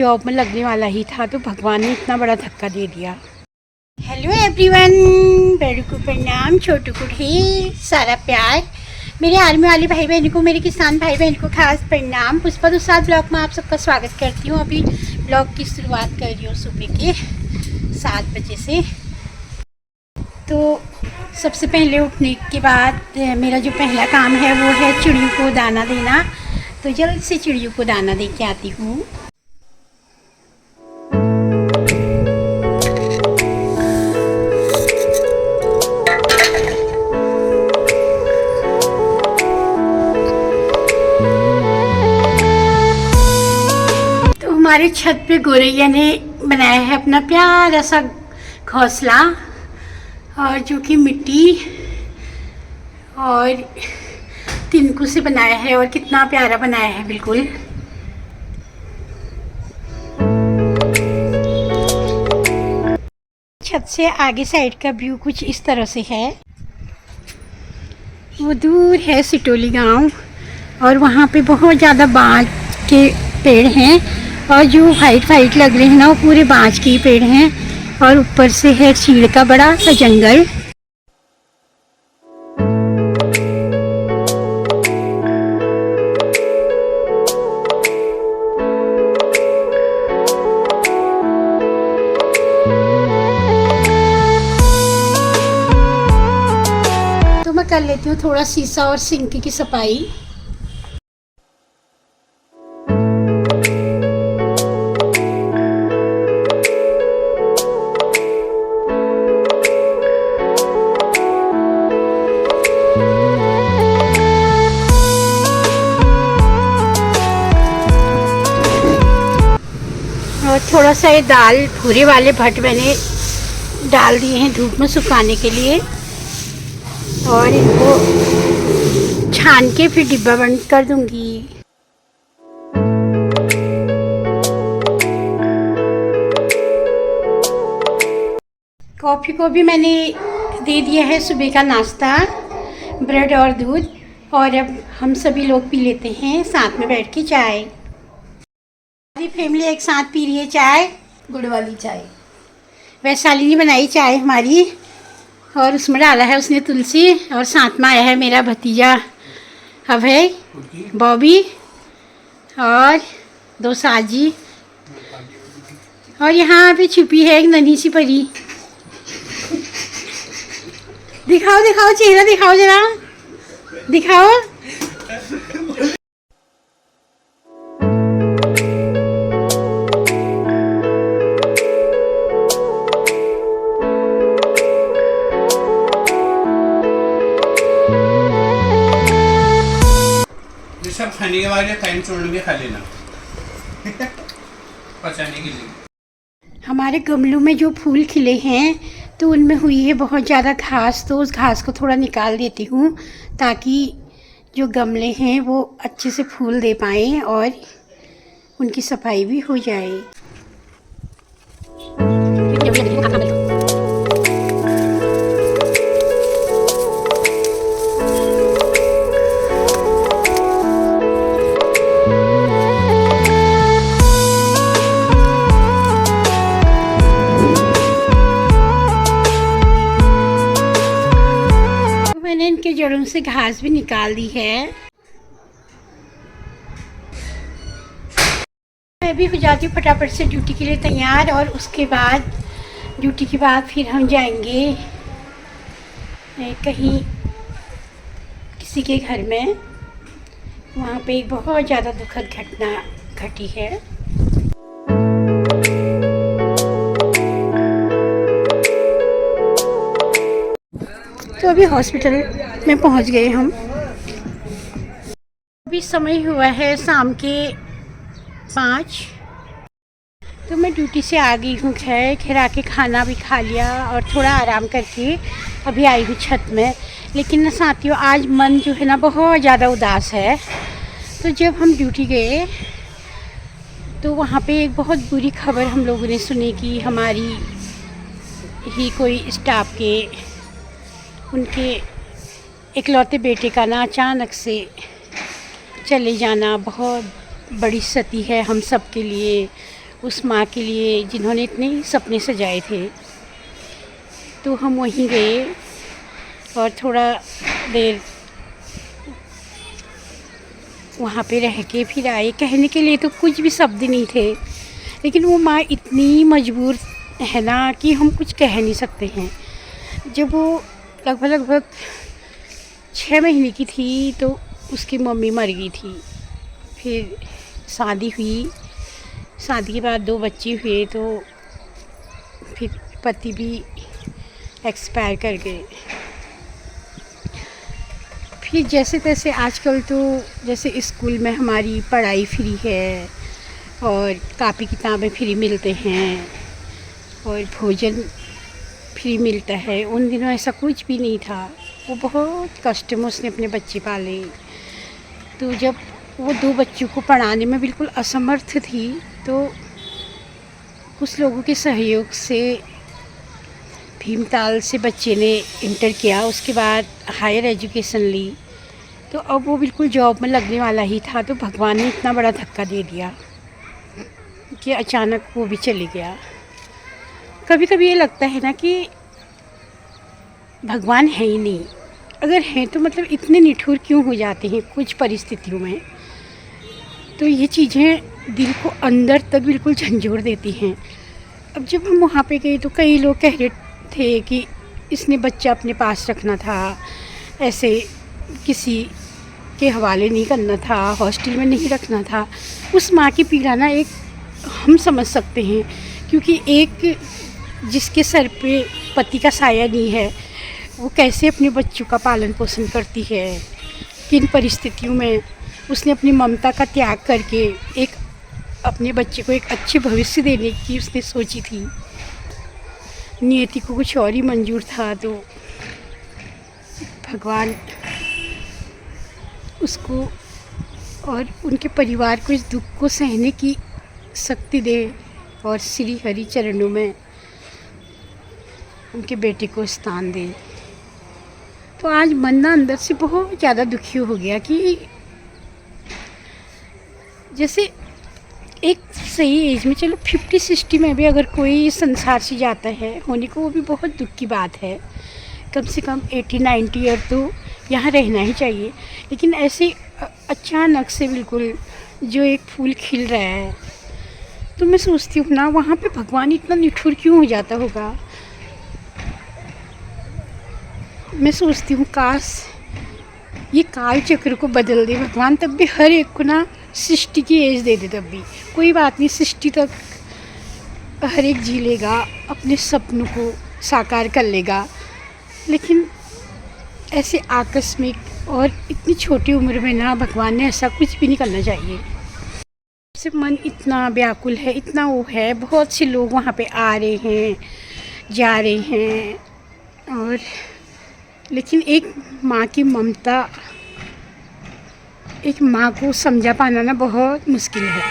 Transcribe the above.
Job में लगने वाला ही था, तो भगवान ने इतना बड़ा धक्का दे दिया। हेलो एवरीवन, बड़ू को प्रणाम, छोटू को ढेर सारा प्यार। मेरे आर्मी वाले भाई बहन को, मेरे किसान भाई बहन को खास प्रणाम। पुष्पा दुसाद ब्लॉग में आप सबका स्वागत करती हूँ। अभी ब्लॉग की शुरुआत कर रही हूँ सुबह के 7 बजे से। तो सबसे पहले उठने के बाद मेरा जो पहला काम है वो है चिड़ियों को दाना देना। तो जल्द से चिड़ियों को दाना दे के आती हूँ। हमारे छत पे गोरैया ने बनाया है अपना प्यारा सा घोंसला, और जो कि मिट्टी और तिनकों से बनाया है, और कितना प्यारा बनाया है बिल्कुल। छत से आगे साइड का व्यू कुछ इस तरह से है। वो दूर है सिटोली गांव, और वहाँ पे बहुत ज़्यादा बांज के पेड़ हैं, और जो वाइट लग रहे हैं ना वो पूरे बांज के पेड़ हैं, और ऊपर से है चीड़ का बड़ा सा जंगल। तो मैं कर लेती हूँ थोड़ा शीशा और सिंक की सफाई। और थोड़ा सा ये दाल भूरे वाले भट्ट मैंने डाल दिए हैं धूप में सुखाने के लिए, और इनको छान के फिर डिब्बा बंद कर दूंगी। कॉफ़ी को भी मैंने दे दिया है सुबह का नाश्ता, ब्रेड और दूध, और अब हम सभी लोग पी लेते हैं साथ में बैठ के चाय। सारी फैमिली एक साथ पी रही है चाय, गुड़ वाली चाय। वैशाली ने बनाई चाय हमारी, और उसमें डाला है उसने तुलसी, और साथ में आया है मेरा भतीजा अभय, बॉबी और 2 साजी, और यहाँ पे छुपी है एक नन्ही सी परी। दिखाओ दिखाओ चेहरा दिखाओ, जरा दिखाओ। सब खाने के बाद टाइम छोड़ के खा लेना पचाने के लिए। हमारे गमलों में जो फूल खिले हैं तो उनमें हुई है बहुत ज़्यादा घास, तो उस घास को थोड़ा निकाल देती हूँ ताकि जो गमले हैं वो अच्छे से फूल दे पाएँ और उनकी सफाई भी हो जाए। इनके जड़ों से घास भी निकाल दी है। मैं भी हो जाती हूँ फटाफट से ड्यूटी के लिए तैयार, और उसके बाद ड्यूटी के बाद फिर हम जाएंगे कहीं किसी के घर में। वहाँ पे एक बहुत ज़्यादा दुखद घटना घटी है। तो अभी हॉस्पिटल में पहुंच गए हम। अभी समय हुआ है शाम के 5। तो मैं ड्यूटी से आ गई हूँ, खैर आके खाना भी खा लिया और थोड़ा आराम करके अभी आई हूँ छत में। लेकिन ना साथियों, आज मन जो है ना बहुत ज़्यादा उदास है। तो जब हम ड्यूटी गए तो वहाँ पे एक बहुत बुरी खबर हम लोगों ने सुनी कि हमारी ही कोई स्टाफ के, उनके इकलौते बेटे का ना अचानक से चले जाना बहुत बड़ी क्षति है हम सब के लिए। उस माँ के लिए जिन्होंने इतने सपने सजाए थे। तो हम वहीं गए और थोड़ा देर वहाँ पे रह के फिर आए। कहने के लिए तो कुछ भी शब्द नहीं थे, लेकिन वो माँ इतनी मजबूर है ना कि हम कुछ कह नहीं सकते हैं। जब वो लगभग 6 महीने की थी तो उसकी मम्मी मर गई थी। फिर शादी हुई, शादी के बाद 2 बच्चे हुए, तो फिर पति भी एक्सपायर कर गए। फिर जैसे तैसे आजकल तो जैसे स्कूल में हमारी पढ़ाई फ्री है और कापी किताबें फ्री मिलते हैं और भोजन फ्री मिलता है। उन दिनों ऐसा कुछ भी नहीं था। वो बहुत कष्ट में उसने अपने बच्चे पाले। तो जब वो 2 बच्चों को पढ़ाने में बिल्कुल असमर्थ थी, तो कुछ लोगों के सहयोग से भीमताल से बच्चे ने इंटर किया, उसके बाद हायर एजुकेशन ली। तो अब वो बिल्कुल जॉब में लगने वाला ही था, तो भगवान ने इतना बड़ा धक्का दे दिया कि अचानक वो भी चले गया। कभी कभी ये लगता है ना कि भगवान है ही नहीं। अगर हैं तो मतलब इतने निठुर क्यों हो जाते हैं कुछ परिस्थितियों में। तो ये चीज़ें दिल को अंदर तक बिल्कुल झंझोड़ देती हैं। अब जब हम वहाँ पे गए तो कई लोग कह रहे थे कि इसने बच्चा अपने पास रखना था, ऐसे किसी के हवाले नहीं करना था, हॉस्टल में नहीं रखना था। उस माँ की पीड़ा ना एक हम समझ सकते हैं, क्योंकि एक जिसके सर पे पति का साया नहीं है, वो कैसे अपने बच्चों का पालन पोषण करती है, किन परिस्थितियों में उसने अपनी ममता का त्याग करके एक अपने बच्चे को एक अच्छे भविष्य देने की उसने सोची थी। नियति को कुछ और ही मंजूर था, तो भगवान उसको और उनके परिवार को इस दुख को सहने की शक्ति दे और श्री हरि चरणों में उनके बेटे को स्थान दे। तो आज मन ना अंदर से बहुत ज़्यादा दुखी हो गया कि जैसे एक सही एज में, चलो 50-60 में भी अगर कोई संसार से जाता है होने को, वो भी बहुत दुख की बात है। कम से कम 80-90 ईयर तो यहाँ रहना ही चाहिए। लेकिन ऐसे अचानक से बिल्कुल जो एक फूल खिल रहा है, तो मैं सोचती हूँ ना वहाँ पे भगवान इतना निठुर क्यों हो जाता होगा। मैं सोचती हूँ काश ये काल चक्र को बदल दे भगवान, तब भी हर एक को ना 60 की एज दे दे। तब भी कोई बात नहीं, 60 तक हर एक जी लेगा, अपने सपनों को साकार कर लेगा। लेकिन ऐसे आकस्मिक और इतनी छोटी उम्र में ना भगवान ने ऐसा कुछ भी नहीं करना चाहिए। सिर्फ मन इतना व्याकुल है, इतना वो है। बहुत से लोग वहाँ पे आ रहे हैं, जा रहे हैं, और लेकिन एक माँ की ममता, एक माँ को समझा पाना ना बहुत मुश्किल है।